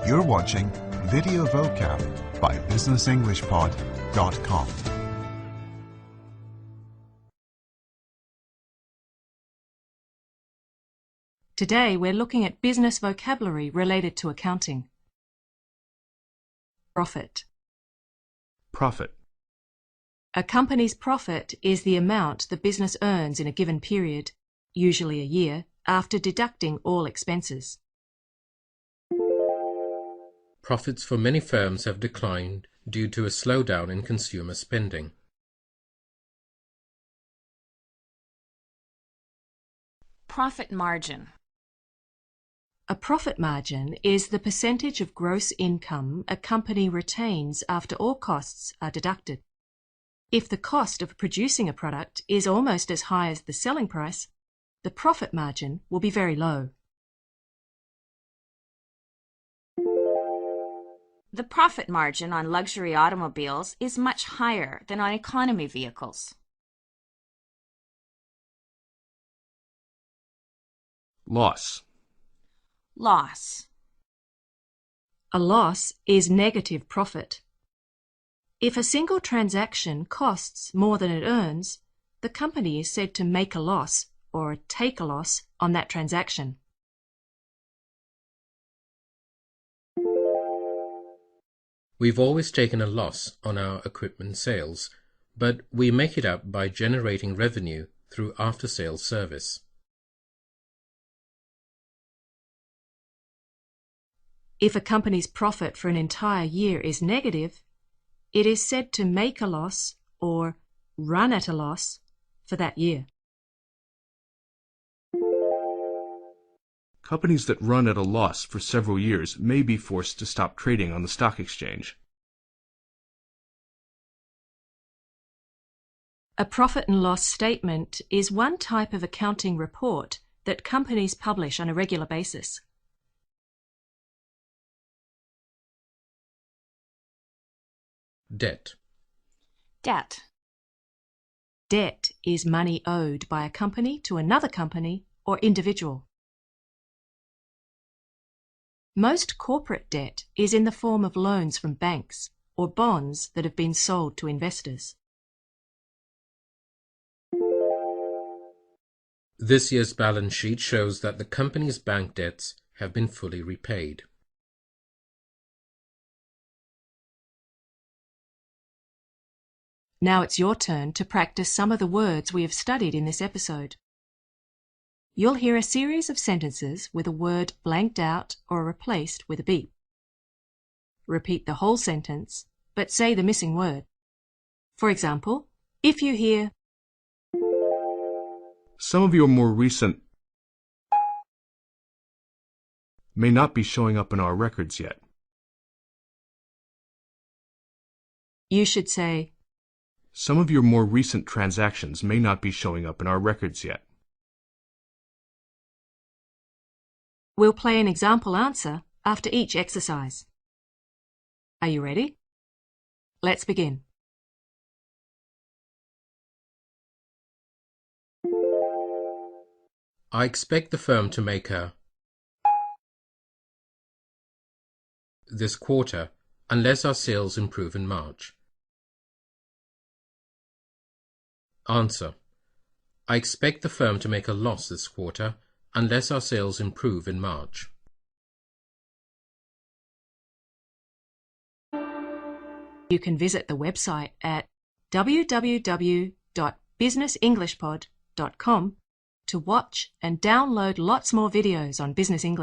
You're watching Video Vocab by BusinessEnglishPod.com. Today we're looking at business vocabulary related to accounting. Profit. Profit. A company's profit is the amount the business earns in a given period, usually a year, after deducting all expenses. Profits for many firms have declined due to a slowdown in consumer spending. Profit margin. A profit margin is the percentage of gross income a company retains after all costs are deducted. If the cost of producing a product is almost as high as the selling price, the profit margin will be very low. The profit margin on luxury automobiles is much higher than on economy vehicles. Loss. Loss. A loss is negative profit. If a single transaction costs more than it earns, the company is said to make a loss or take a loss on that transaction. We've always taken a loss on our equipment sales, but we make it up by generating revenue through after-sales service. If a company's profit for an entire year is negative, it is said to make a loss or run at a loss for that year. Companies that run at a loss for several years may be forced to stop trading on the stock exchange. A profit and loss statement is one type of accounting report that companies publish on a regular basis. Debt. Debt. Debt is money owed by a company to another company or individual. Most corporate debt is in the form of loans from banks or bonds that have been sold to investors. This year's balance sheet shows that the company's bank debts have been fully repaid. Now it's your turn to practice some of the words we have studied in this episode. You'll hear a series of sentences with a word blanked out or replaced with a beep. Repeat the whole sentence, but say the missing word. For example, if you hear, Some of your more recent may not be showing up in our records yet. you should say, Some of your more recent transactions may not be showing up in our records yet. we'll play an example answer after each exercise. Are you ready? Let's begin. I expect the firm to make a this quarter unless our sales improve in March. Answer. I expect the firm to make a loss this quarter unless our sales improve in March. You can visit the website at www.businessenglishpod.com to watch and download lots more videos on business English.